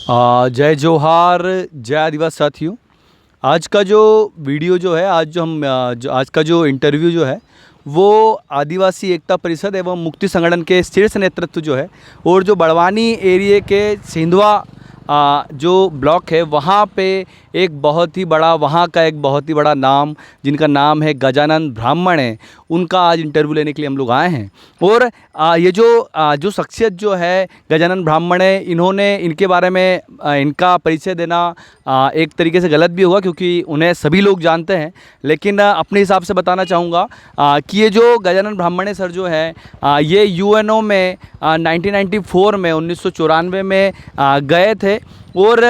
जय जोहार, जय आदिवासी साथियों। आज का जो वीडियो जो है, आज का जो इंटरव्यू जो है वो आदिवासी एकता परिषद एवं मुक्ति संगठन के शीर्ष नेतृत्व जो है और जो बड़वानी एरिया के सिंधवा जो ब्लॉक है वहाँ पे वहाँ का एक बहुत ही बड़ा नाम, जिनका नाम है गजानन ब्राह्मण है, उनका आज इंटरव्यू लेने के लिए हम लोग आए हैं। और ये जो शख्सियत जो है गजानन ब्राह्मण है, इनके बारे में इनका परिचय देना एक तरीके से गलत भी होगा क्योंकि उन्हें सभी लोग जानते हैं, लेकिन अपने हिसाब से बताना चाहूँगा कि ये जो गजानन ब्राह्मणे सर जो है ये यूएनओ में 1994 में 1994 में गए थे। और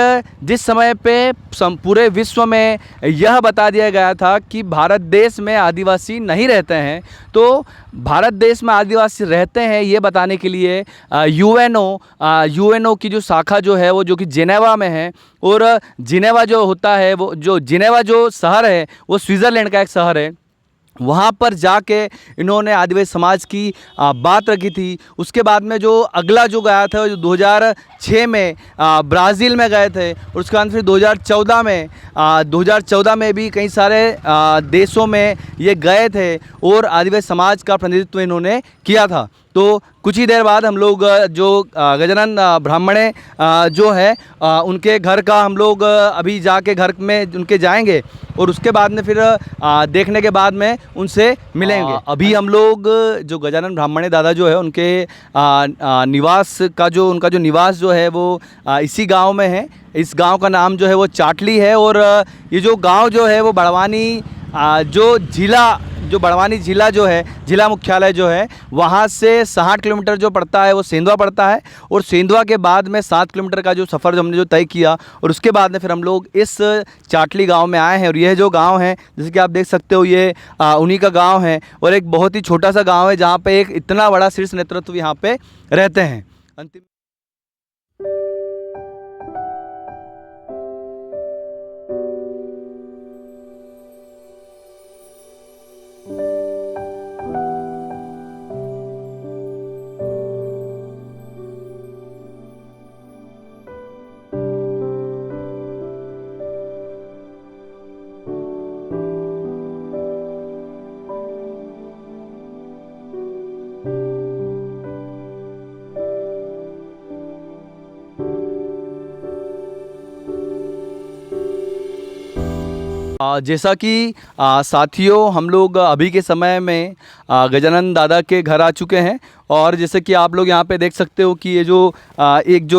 जिस समय पे पूरे विश्व में यह बता दिया गया था कि भारत देश में आदिवासी नहीं रहते हैं, तो भारत देश में आदिवासी रहते हैं ये बताने के लिए यूएनओ की जो शाखा जो है वो जो कि जिनेवा में है, और जिनेवा जो होता है जिनेवा जो शहर है वो स्विट्ज़रलैंड का एक शहर है, वहाँ पर जाके इन्होंने आदिवासी समाज की बात रखी थी। उसके बाद में जो अगला जो गया था जो 2006 में ब्राज़ील में गए थे, और उसके बाद फिर 2014 में भी कई सारे देशों में ये गए थे और आदिवासी समाज का प्रतिनिधित्व इन्होंने किया था। तो कुछ ही देर बाद हम लोग जो गजानन ब्राह्मणे जो है उनके घर का हम लोग अभी जाके घर में उनके जाएंगे और उसके बाद में फिर देखने के बाद में उनसे मिलेंगे। अभी हम लोग जो गजानन ब्राह्मणे दादा जो है उनके निवास का उनका जो निवास जो है वो इसी गांव में है। इस गांव का नाम जो है वो चाटली है, और ये जो गांव जो है वो बड़वानी बड़वानी ज़िला जो है, ज़िला मुख्यालय जो है वहाँ से 60 किलोमीटर जो पड़ता है वो सेंधवा पड़ता है, और सेंधवा के बाद में 7 किलोमीटर का जो सफ़र हमने जो तय किया, और उसके बाद में फिर हम लोग इस चाटली गांव में आए हैं। और यह जो गांव है जैसे कि आप देख सकते हो ये उन्हीं का गांव है, और एक बहुत ही छोटा सा गांव है जहाँ पे एक इतना बड़ा शीर्ष नेतृत्व यहाँ पे रहते हैं। अंतिम जैसा कि साथियों हम लोग अभी के समय में गजानन दादा के घर आ चुके हैं, और जैसे कि आप लोग यहाँ पे देख सकते हो कि ये जो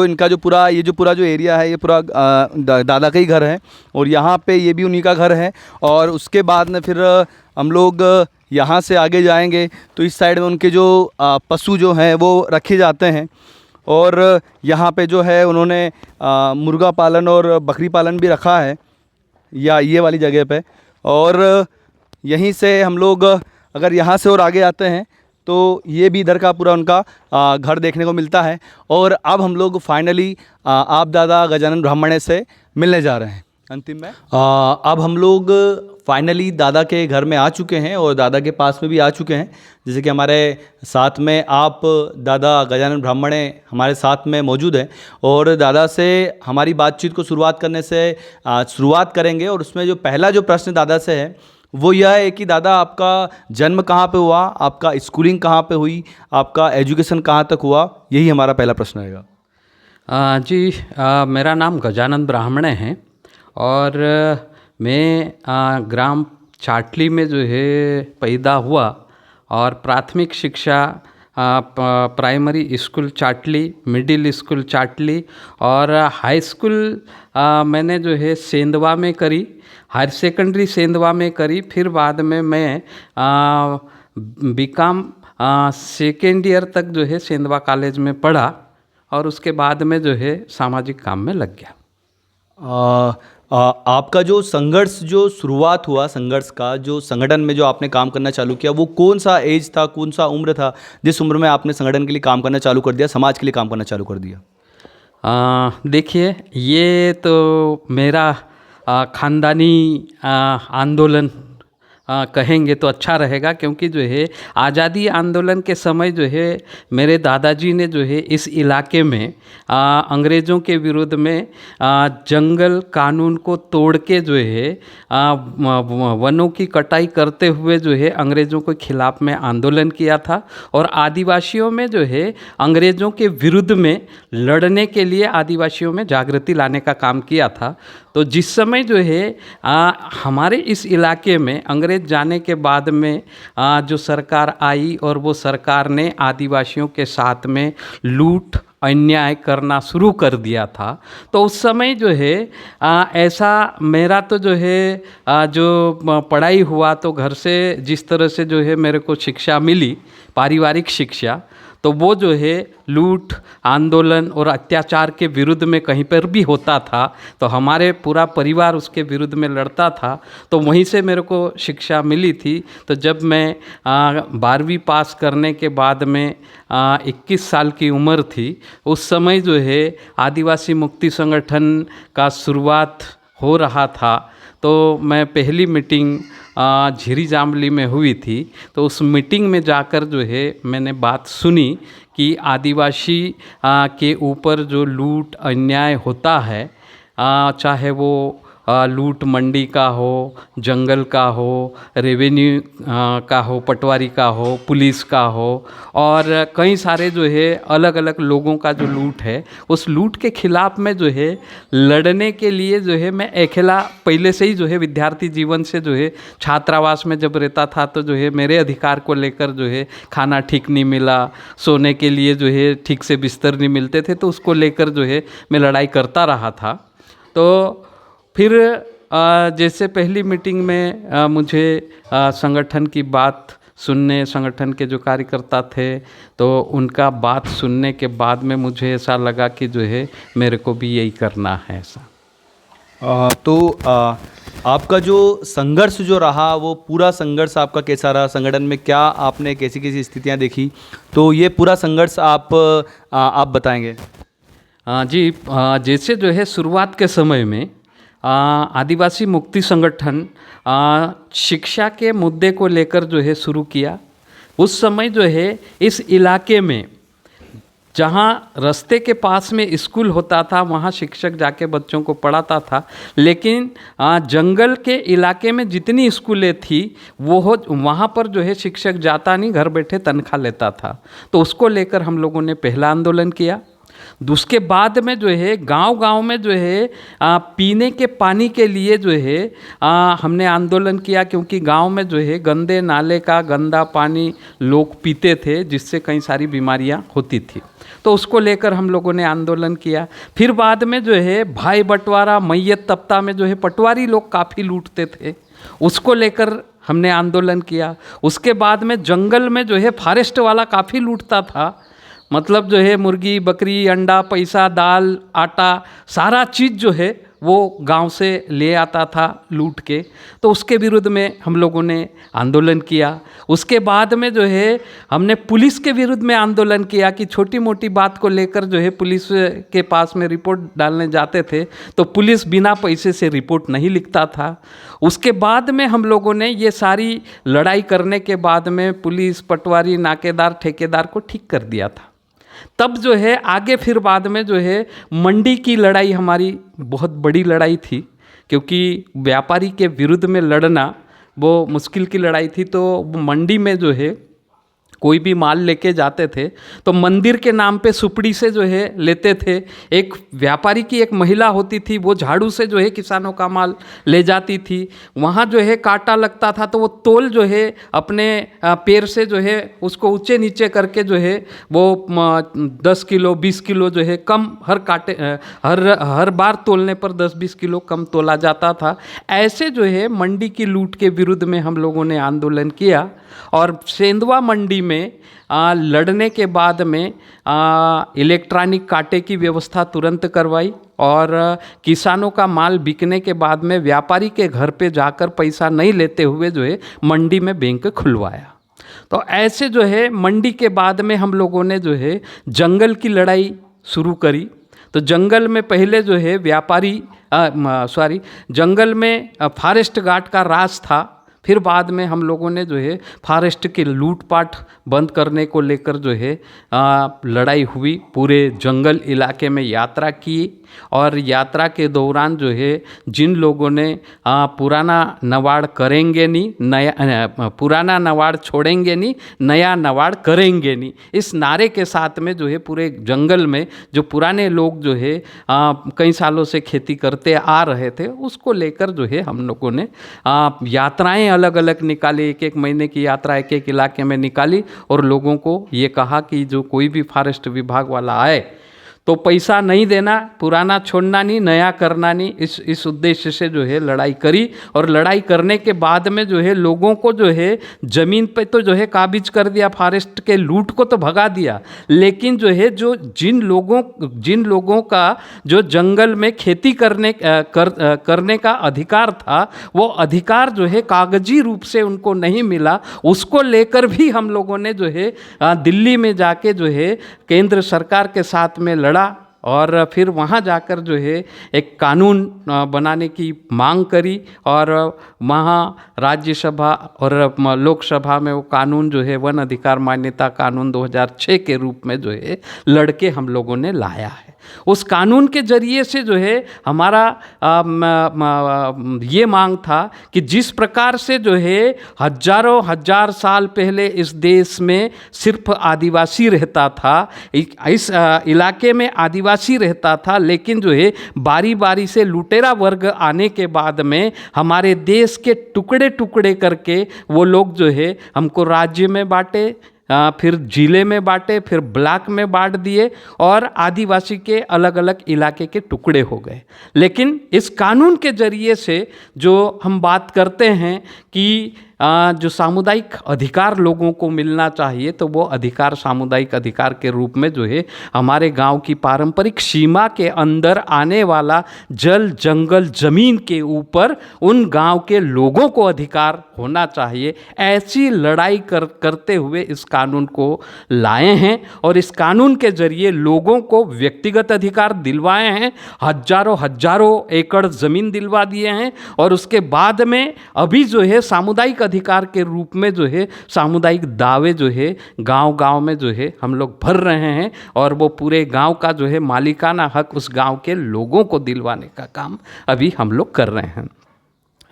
इनका जो पूरा जो एरिया है ये पूरा दादा का ही घर है, और यहाँ पे ये भी उन्हीं का घर है। और उसके बाद में फिर हम लोग यहाँ से आगे जाएंगे तो इस साइड में उनके जो पशु जो हैं वो रखे जाते हैं, और यहाँ पे जो है उन्होंने मुर्गा पालन और बकरी पालन भी रखा है या ये वाली जगह पे। और यहीं से हम लोग अगर यहाँ से और आगे आते हैं तो ये भी इधर का पूरा उनका घर देखने को मिलता है। और अब हम लोग फाइनली आप दादा गजानन ब्राह्मणे से मिलने जा रहे हैं। अंतिम में अब हम लोग फाइनली दादा के घर में आ चुके हैं और दादा के पास में भी आ चुके हैं। जैसे कि हमारे साथ में आप दादा गजानन ब्राह्मणे हमारे साथ में मौजूद हैं, और दादा से हमारी बातचीत को शुरुआत करेंगे। और उसमें जो पहला जो प्रश्न दादा से है वो यह है कि दादा आपका जन्म कहाँ पे हुआ, आपका स्कूलिंग कहाँ पे हुई, आपका एजुकेशन कहाँ तक हुआ, यही हमारा पहला प्रश्न रहेगा। मेरा नाम गजानन ब्राह्मणे है, और मैं ग्राम चाटली में जो है पैदा हुआ, और प्राथमिक शिक्षा प्राइमरी स्कूल चाटली, मिडिल स्कूल चाटली, और हाई स्कूल मैंने जो है सेंधवा में करी, हायर सेकेंडरी सेंधवा में करी। फिर बाद में मैं बीकॉम सेकेंड ईयर तक जो है सेंधवा कॉलेज में पढ़ा, और उसके बाद में जो है सामाजिक काम में लग गया। आपका जो संघर्ष जो शुरुआत हुआ, संघर्ष का जो संगठन में जो आपने काम करना चालू किया, वो कौन सा एज था, कौन सा उम्र था जिस उम्र में आपने संगठन के लिए काम करना चालू कर दिया, समाज के लिए काम करना चालू कर दिया? देखिए, ये तो मेरा ख़ानदानी आंदोलन कहेंगे तो अच्छा रहेगा, क्योंकि जो है आज़ादी आंदोलन के समय जो है मेरे दादाजी ने जो है इस इलाके में अंग्रेज़ों के विरुद्ध में जंगल कानून को तोड़ के जो है वनों की कटाई करते हुए जो है अंग्रेज़ों के खिलाफ में आंदोलन किया था, और आदिवासियों में जो है अंग्रेज़ों के विरुद्ध में लड़ने के लिए आदिवासियों में जागृति लाने का काम किया था। तो जिस समय जो है हमारे इस इलाके में अंग्रेज़ जाने के बाद में जो सरकार आई और वो सरकार ने आदिवासियों के साथ में लूट अन्याय करना शुरू कर दिया था। तो उस समय जो है ऐसा मेरा तो जो है जो पढ़ाई हुआ तो घर से जिस तरह से जो है मेरे को शिक्षा मिली, पारिवारिक शिक्षा, तो वो जो है लूट आंदोलन और अत्याचार के विरुद्ध में कहीं पर भी होता था तो हमारे पूरा परिवार उसके विरुद्ध में लड़ता था। तो वहीं से मेरे को शिक्षा मिली थी। तो जब मैं 12वीं पास करने के बाद में 21 साल की उम्र थी, उस समय जो है आदिवासी मुक्ति संगठन का शुरुआत हो रहा था। तो मैं पहली मीटिंग झिरी जामली में हुई थी। तो उस मीटिंग में जाकर जो है मैंने बात सुनी कि आदिवासी के ऊपर जो लूट अन्याय होता है, चाहे वो लूट मंडी का हो, जंगल का हो, रेवेन्यू का हो, पटवारी का हो, पुलिस का हो, और कई सारे जो है अलग अलग लोगों का जो लूट है, उस लूट के खिलाफ में जो है लड़ने के लिए जो है मैं अकेला पहले से ही जो है विद्यार्थी जीवन से जो है छात्रावास में जब रहता था तो जो है मेरे अधिकार को लेकर जो है खाना ठीक नहीं मिला, सोने के लिए जो है ठीक से बिस्तर नहीं मिलते थे, तो उसको लेकर जो है मैं लड़ाई करता रहा था। तो फिर जैसे पहली मीटिंग में मुझे संगठन की बात सुनने, संगठन के जो कार्यकर्ता थे तो उनका बात सुनने के बाद में मुझे ऐसा लगा कि जो है मेरे को भी यही करना है ऐसा। तो आपका जो संघर्ष जो रहा वो पूरा संघर्ष आपका कैसा रहा? संगठन में क्या आपने कैसी कैसी स्थितियां देखी? तो ये पूरा संघर्ष आप बताएंगे? जी, जैसे जो है शुरुआत के समय में आदिवासी मुक्ति संगठन शिक्षा के मुद्दे को लेकर जो है शुरू किया। उस समय जो है इस इलाके में जहाँ रास्ते के पास में स्कूल होता था वहाँ शिक्षक जाके बच्चों को पढ़ाता था, लेकिन जंगल के इलाके में जितनी स्कूलें थी वो वहाँ पर जो है शिक्षक जाता नहीं, घर बैठे तनख्वाह लेता था। तो उसको लेकर हम लोगों ने पहला आंदोलन किया। उसके बाद में जो है गांव-गांव में जो है पीने के पानी के लिए जो है हमने आंदोलन किया, क्योंकि गांव में जो है गंदे नाले का गंदा पानी लोग पीते थे, जिससे कई सारी बीमारियां होती थी। तो उसको लेकर हम लोगों ने आंदोलन किया। फिर बाद में जो है भाई बंटवारा मैयत तख्ता में जो है पटवारी लोग काफ़ी लूटते थे, उसको लेकर हमने आंदोलन किया। उसके बाद में जंगल में जो है फॉरेस्ट वाला काफ़ी लूटता था, मतलब जो है मुर्गी बकरी अंडा पैसा दाल आटा सारा चीज़ जो है वो गांव से ले आता था लूट के। तो उसके विरुद्ध में हम लोगों ने आंदोलन किया। उसके बाद में जो है हमने पुलिस के विरुद्ध में आंदोलन किया कि छोटी मोटी बात को लेकर जो है पुलिस के पास में रिपोर्ट डालने जाते थे तो पुलिस बिना पैसे से रिपोर्ट नहीं लिखता था। उसके बाद में हम लोगों ने ये सारी लड़ाई करने के बाद में पुलिस पटवारी नाकेदार ठेकेदार को ठीक कर दिया था। तब जो है आगे फिर बाद में जो है मंडी की लड़ाई हमारी बहुत बड़ी लड़ाई थी, क्योंकि व्यापारी के विरुद्ध में लड़ना वो मुश्किल की लड़ाई थी। तो मंडी में जो है कोई भी माल लेके जाते थे तो मंदिर के नाम पे सुपड़ी से जो है लेते थे। एक व्यापारी की एक महिला होती थी, वो झाड़ू से जो है किसानों का माल ले जाती थी। वहाँ जो है कांटा लगता था तो वो तोल जो है अपने पैर से जो है उसको ऊंचे नीचे करके जो है वो 10 किलो 20 किलो जो है कम हर बार तोलने पर 10-20 किलो कम तोला जाता था। ऐसे जो है मंडी की लूट के विरुद्ध में हम लोगों ने आंदोलन किया और सेंधवा मंडी में लड़ने के बाद में इलेक्ट्रॉनिक कांटे की व्यवस्था तुरंत करवाई और किसानों का माल बिकने के बाद में व्यापारी के घर पे जाकर पैसा नहीं लेते हुए जो है मंडी में बैंक खुलवाया। तो ऐसे जो है मंडी के बाद में हम लोगों ने जो है जंगल की लड़ाई शुरू करी। तो जंगल में पहले जो है जंगल में फॉरेस्ट गार्ड का राज था, फिर बाद में हम लोगों ने जो है फॉरेस्ट के लूटपाट बंद करने को लेकर जो है लड़ाई हुई, पूरे जंगल इलाके में यात्रा की, और यात्रा के दौरान जो है जिन लोगों ने पुराना नवाड़ करेंगे नहीं, नया पुराना नवाड़ छोड़ेंगे नहीं, नया नवाड़ करेंगे नहीं, इस नारे के साथ में जो है पूरे जंगल में जो पुराने लोग जो है कई सालों से खेती करते आ रहे थे, उसको लेकर जो है हम लोगों ने यात्राएं अलग अलग निकाली, एक एक महीने की यात्रा एक एक इलाके में निकाली, और लोगों को ये कहा कि जो कोई भी फॉरेस्ट विभाग वाला आए तो पैसा नहीं देना, पुराना छोड़ना नहीं, नया करना नहीं, इस उद्देश्य से जो है लड़ाई करी। और लड़ाई करने के बाद में जो है लोगों को जो है ज़मीन पे तो जो है काबिज कर दिया, फॉरेस्ट के लूट को तो भगा दिया, लेकिन जो है जिन लोगों का जो जंगल में खेती करने का अधिकार था, वो अधिकार जो है कागजी रूप से उनको नहीं मिला, उसको लेकर भी हम लोगों ने जो है दिल्ली में जाके जो है केंद्र सरकार के साथ में लड़ा, और फिर वहाँ जाकर जो है एक कानून बनाने की मांग करी, और वहाँ राज्यसभा और लोकसभा में वो कानून जो है वन अधिकार मान्यता कानून 2006 के रूप में जो है लड़के हम लोगों ने लाया है। उस कानून के जरिए से जो है हमारा ये मांग था कि जिस प्रकार से जो है हजार साल पहले इस देश में सिर्फ आदिवासी रहता था, इस इलाके में आदिवासी रहता था, लेकिन जो है बारी बारी से लुटेरा वर्ग आने के बाद में हमारे देश के टुकड़े टुकड़े करके वो लोग जो है हमको राज्य में बांटे, फिर जिले में बांटे, फिर ब्लॉक में बांट दिए, और आदिवासी के अलग अलग इलाके के टुकड़े हो गए। लेकिन इस कानून के जरिए से जो हम बात करते हैं कि जो सामुदायिक अधिकार लोगों को मिलना चाहिए, तो वो अधिकार सामुदायिक अधिकार के रूप में जो है हमारे गांव की पारंपरिक सीमा के अंदर आने वाला जल जंगल ज़मीन के ऊपर उन गांव के लोगों को अधिकार होना चाहिए। ऐसी लड़ाई करते हुए इस कानून को लाए हैं, और इस कानून के जरिए लोगों को व्यक्तिगत अधिकार दिलवाए हैं, हजारों एकड़ ज़मीन दिलवा दिए हैं, और उसके बाद में अभी जो है सामुदायिक अधिकार के रूप में जो है सामुदायिक दावे जो है गांव-गांव में जो है हम लोग भर रहे हैं, और वो पूरे गांव का जो है मालिकाना हक उस गांव के लोगों को दिलवाने का काम अभी हम लोग कर रहे हैं।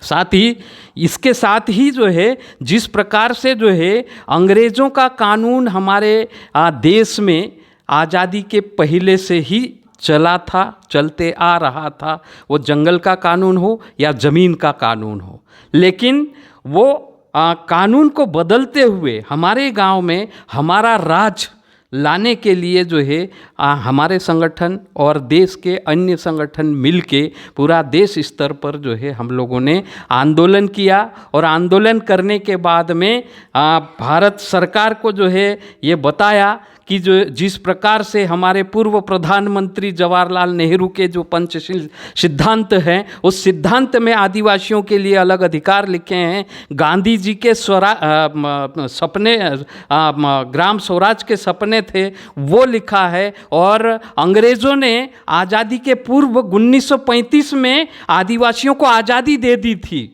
साथ ही इसके साथ ही जो है जिस प्रकार से जो है अंग्रेज़ों का कानून हमारे देश में आज़ादी के पहले से ही चला था, चलते आ रहा था, वो जंगल का कानून हो या ज़मीन का कानून हो, लेकिन वो कानून को बदलते हुए हमारे गांव में हमारा राज लाने के लिए जो है हमारे संगठन और देश के अन्य संगठन मिलके पूरा देश स्तर पर जो है हम लोगों ने आंदोलन किया, और आंदोलन करने के बाद में भारत सरकार को जो है ये बताया कि जो जिस प्रकार से हमारे पूर्व प्रधानमंत्री जवाहरलाल नेहरू के जो पंचशील सिद्धांत हैं, उस सिद्धांत में आदिवासियों के लिए अलग अधिकार लिखे हैं, गांधी जी के सपने ग्राम स्वराज के सपने थे वो लिखा है, और अंग्रेज़ों ने आज़ादी के पूर्व 1935 में आदिवासियों को आज़ादी दे दी थी।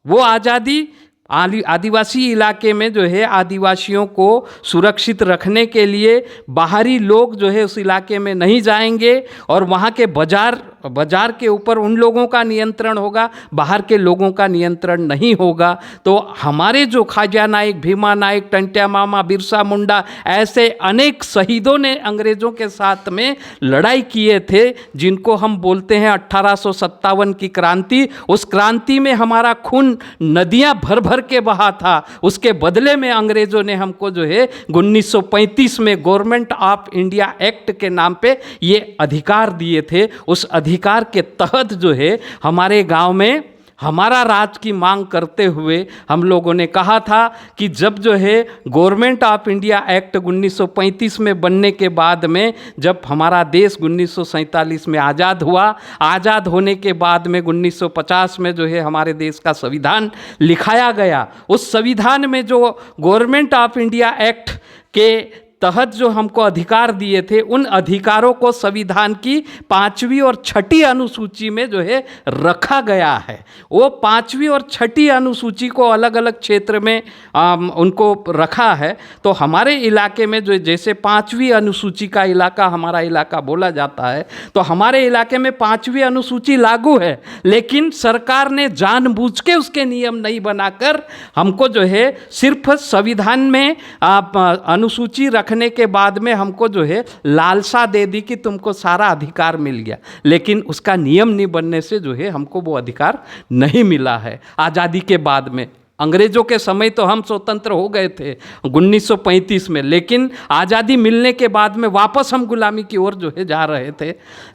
वो आज़ादी आदिवासी इलाके में जो है आदिवासियों को सुरक्षित रखने के लिए बाहरी लोग जो है उस इलाके में नहीं जाएंगे, और वहाँ के बाजार के ऊपर उन लोगों का नियंत्रण होगा, बाहर के लोगों का नियंत्रण नहीं होगा। तो हमारे जो ख्वाजा नाइक, भीमा नाइक, टंट्या मामा, बिरसा मुंडा, ऐसे अनेक शहीदों ने अंग्रेज़ों के साथ में लड़ाई किए थे, जिनको हम बोलते हैं 1857 की क्रांति। उस क्रांति में हमारा खून नदियाँ भर भर के बहा था। उसके बदले में अंग्रेज़ों ने हमको जो है 1935 में गवर्नमेंट ऑफ इंडिया एक्ट के नाम पे ये अधिकार दिए थे। उस अधिकार के तहत जो है हमारे गांव में हमारा राज की मांग करते हुए हम लोगों ने कहा था कि जब जो है गवर्नमेंट ऑफ इंडिया एक्ट 1935 में बनने के बाद में जब हमारा देश 1947 में आज़ाद हुआ, आज़ाद होने के बाद में 1950 में जो है हमारे देश का संविधान लिखाया गया। उस संविधान में जो गवर्नमेंट ऑफ इंडिया एक्ट के तहत जो हमको अधिकार दिए थे, उन अधिकारों को संविधान की 5वीं और 6ठी अनुसूची में जो है रखा गया है। वो 5वीं और 6ठी अनुसूची को अलग अलग क्षेत्र में उनको रखा है। तो हमारे इलाके में जो जैसे 5वीं अनुसूची का इलाका हमारा इलाका बोला जाता है, तो हमारे इलाके में 5वीं अनुसूची लागू है, लेकिन सरकार ने जानबूझ के उसके नियम नहीं बनाकर हमको जो है सिर्फ संविधान में अनुसूची रखने के बाद में हमको जो है लालसा दे दी कि तुमको सारा अधिकार मिल गया, लेकिन उसका नियम नहीं बनने से जो है हमको वो अधिकार नहीं मिला है। आज़ादी के बाद में अंग्रेजों के समय तो हम स्वतंत्र हो गए थे 1935 में, लेकिन आज़ादी मिलने के बाद में वापस हम गुलामी की ओर जो है जा रहे थे।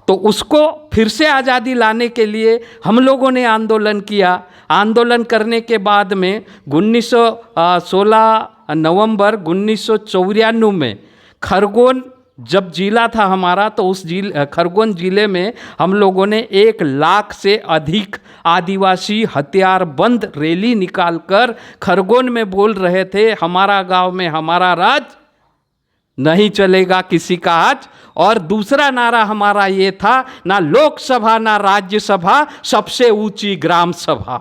तो उसको फिर से आज़ादी लाने के लिए हम लोगों ने आंदोलन किया। आंदोलन करने के बाद में 16 नवंबर 1994 में खरगोन जब जिला था हमारा, तो उस खरगोन जिले में हम लोगों ने 1 लाख से अधिक आदिवासी हथियारबंद रैली निकालकर खरगोन में बोल रहे थे, हमारा गांव में हमारा राज, नहीं चलेगा किसी का आज। और दूसरा नारा हमारा ये था, ना लोकसभा ना राज्यसभा, सबसे ऊंची ग्राम सभा।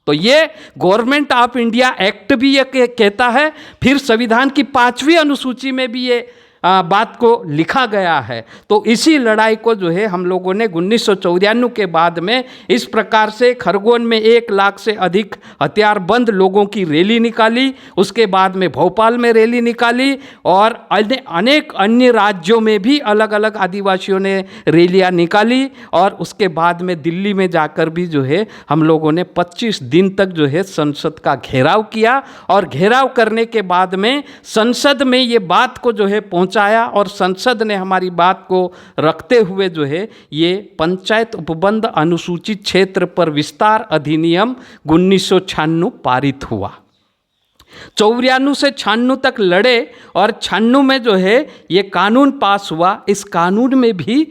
तो ये गवर्नमेंट ऑफ इंडिया एक्ट भी ये कहता है, फिर संविधान की 5वीं अनुसूची में भी ये बात को लिखा गया है। तो इसी लड़ाई को जो है हम लोगों ने 1994 के बाद में इस प्रकार से खरगोन में 1 लाख से अधिक हथियारबंद लोगों की रैली निकाली, उसके बाद में भोपाल में रैली निकाली, और अनेक अन्य राज्यों में भी अलग अलग आदिवासियों ने रैलियां निकाली। और उसके बाद में दिल्ली में जाकर भी जो है हम लोगों ने 25 दिन तक जो है संसद का घेराव किया, और घेराव करने के बाद में संसद में ये बात को जो है पहुंचाया, और संसद ने हमारी बात को रखते हुए जो है ये पंचायत उपबंध अनुसूचित क्षेत्र पर विस्तार अधिनियम 1996 पारित हुआ। 94 से 96 तक लड़े, और 96 में जो है ये कानून पास हुआ। इस कानून में भी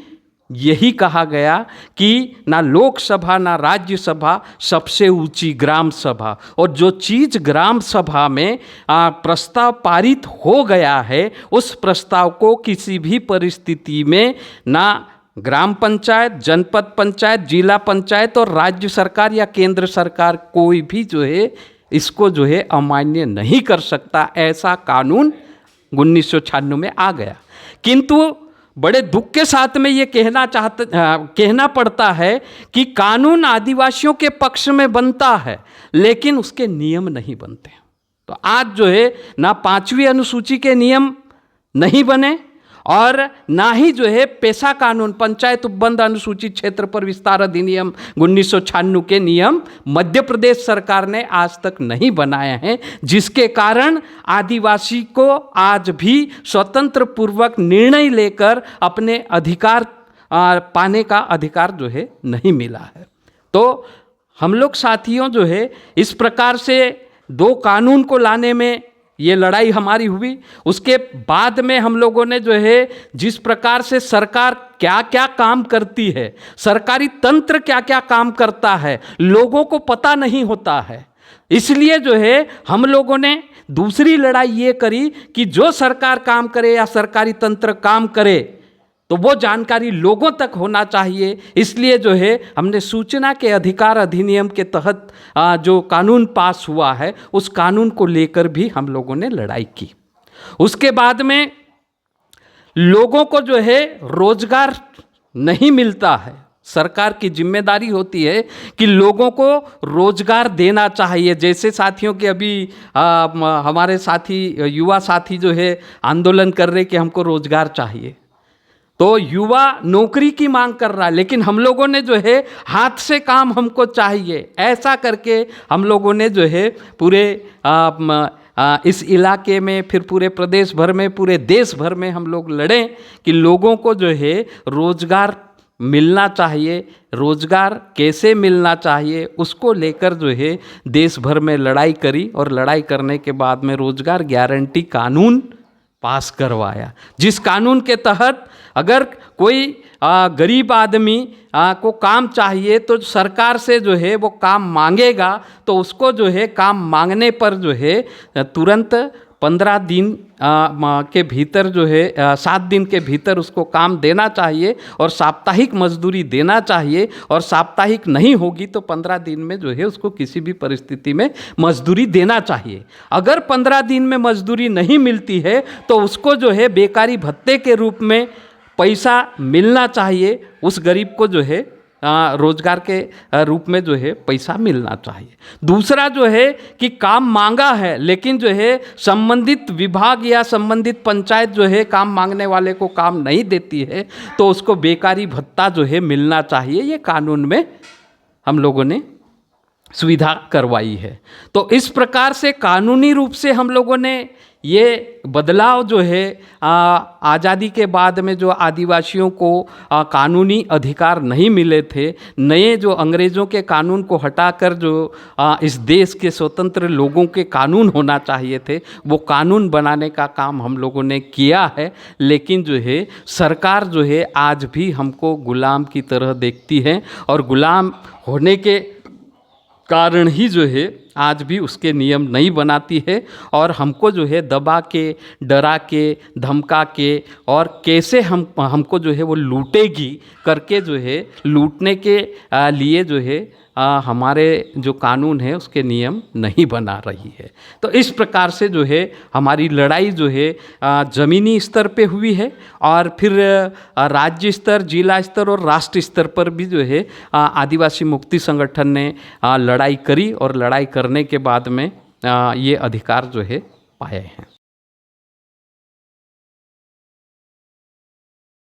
यही कहा गया कि ना लोकसभा ना राज्यसभा, सबसे ऊंची ग्राम सभा। और जो चीज़ ग्राम सभा में प्रस्ताव पारित हो गया है, उस प्रस्ताव को किसी भी परिस्थिति में ना ग्राम पंचायत, जनपद पंचायत, जिला पंचायत और राज्य सरकार या केंद्र सरकार कोई भी जो है इसको जो है अमान्य नहीं कर सकता। ऐसा कानून 1996 में आ गया। किंतु बड़े दुख के साथ में ये कहना पड़ता है कि कानून आदिवासियों के पक्ष में बनता है, लेकिन उसके नियम नहीं बनते। तो आज जो है ना 5वीं अनुसूची के नियम नहीं बने, और ना ही जो है पेशा कानून पंचायत उपबंध अनुसूचित क्षेत्र पर विस्तार अधिनियम 1996 के नियम मध्य प्रदेश सरकार ने आज तक नहीं बनाए हैं, जिसके कारण आदिवासी को आज भी स्वतंत्र पूर्वक निर्णय लेकर अपने अधिकार पाने का अधिकार जो है नहीं मिला है। तो हम लोग साथियों जो है इस प्रकार से 2 कानून को लाने में ये लड़ाई हमारी हुई। उसके बाद में हम लोगों ने जो है जिस प्रकार से सरकार क्या क्या काम करती है, सरकारी तंत्र क्या क्या काम करता है, लोगों को पता नहीं होता है। इसलिए जो है हम लोगों ने दूसरी लड़ाई ये करी कि जो सरकार काम करे या सरकारी तंत्र काम करे, तो वो जानकारी लोगों तक होना चाहिए। इसलिए जो है हमने सूचना के अधिकार अधिनियम के तहत जो कानून पास हुआ है, उस कानून को लेकर भी हम लोगों ने लड़ाई की। उसके बाद में लोगों को जो है रोजगार नहीं मिलता है। सरकार की जिम्मेदारी होती है कि लोगों को रोजगार देना चाहिए। जैसे साथियों के अभी हमारे साथी युवा साथी जो है आंदोलन कर रहे कि हमको रोजगार चाहिए, तो युवा नौकरी की मांग कर रहा है, लेकिन हम लोगों ने जो है हाथ से काम हमको चाहिए, ऐसा करके हम लोगों ने जो है पूरे इस इलाके में, फिर पूरे प्रदेश भर में, पूरे देश भर में हम लोग लड़े कि लोगों को जो है रोजगार मिलना चाहिए। रोजगार कैसे मिलना चाहिए उसको लेकर जो है देश भर में लड़ाई करी, और लड़ाई करने के बाद में रोजगार गारंटी कानून पास करवाया, जिस कानून के तहत अगर कोई गरीब आदमी को काम चाहिए तो सरकार से जो है वो काम मांगेगा, तो उसको जो है काम मांगने पर जो है तुरंत 15 दिन के भीतर जो है 7 दिन के भीतर उसको काम देना चाहिए और साप्ताहिक मजदूरी देना चाहिए, और साप्ताहिक नहीं होगी तो 15 दिन में जो है उसको किसी भी परिस्थिति में मजदूरी देना चाहिए। अगर 15 दिन में मजदूरी नहीं मिलती है तो उसको जो है बेकारी भत्ते के रूप में पैसा मिलना चाहिए, उस गरीब को जो है रोजगार के रूप में जो है पैसा मिलना चाहिए। दूसरा जो है कि काम मांगा है लेकिन जो है संबंधित विभाग या संबंधित पंचायत जो है काम मांगने वाले को काम नहीं देती है तो उसको बेकारी भत्ता जो है मिलना चाहिए। ये कानून में हम लोगों ने सुविधा करवाई है। तो इस प्रकार से कानूनी रूप से हम लोगों ने ये बदलाव जो है आज़ादी के बाद में जो आदिवासियों को कानूनी अधिकार नहीं मिले थे, नए जो अंग्रेज़ों के कानून को हटाकर जो इस देश के स्वतंत्र लोगों के कानून होना चाहिए थे, वो कानून बनाने का काम हम लोगों ने किया है। लेकिन जो है सरकार जो है आज भी हमको गुलाम की तरह देखती है और गुलाम होने के कारण ही जो है आज भी उसके नियम नहीं बनाती है और हमको जो है दबा के, डरा के, धमका के और कैसे हमको जो है वो लूटेगी करके जो है लूटने के लिए जो है हमारे जो कानून है उसके नियम नहीं बना रही है। तो इस प्रकार से जो है हमारी लड़ाई जो है ज़मीनी स्तर पे हुई है और फिर राज्य स्तर, जिला स्तर और राष्ट्र स्तर पर भी जो है आदिवासी मुक्ति संगठन ने लड़ाई करी और लड़ाई करने के बाद में ये अधिकार जो है पाए हैं।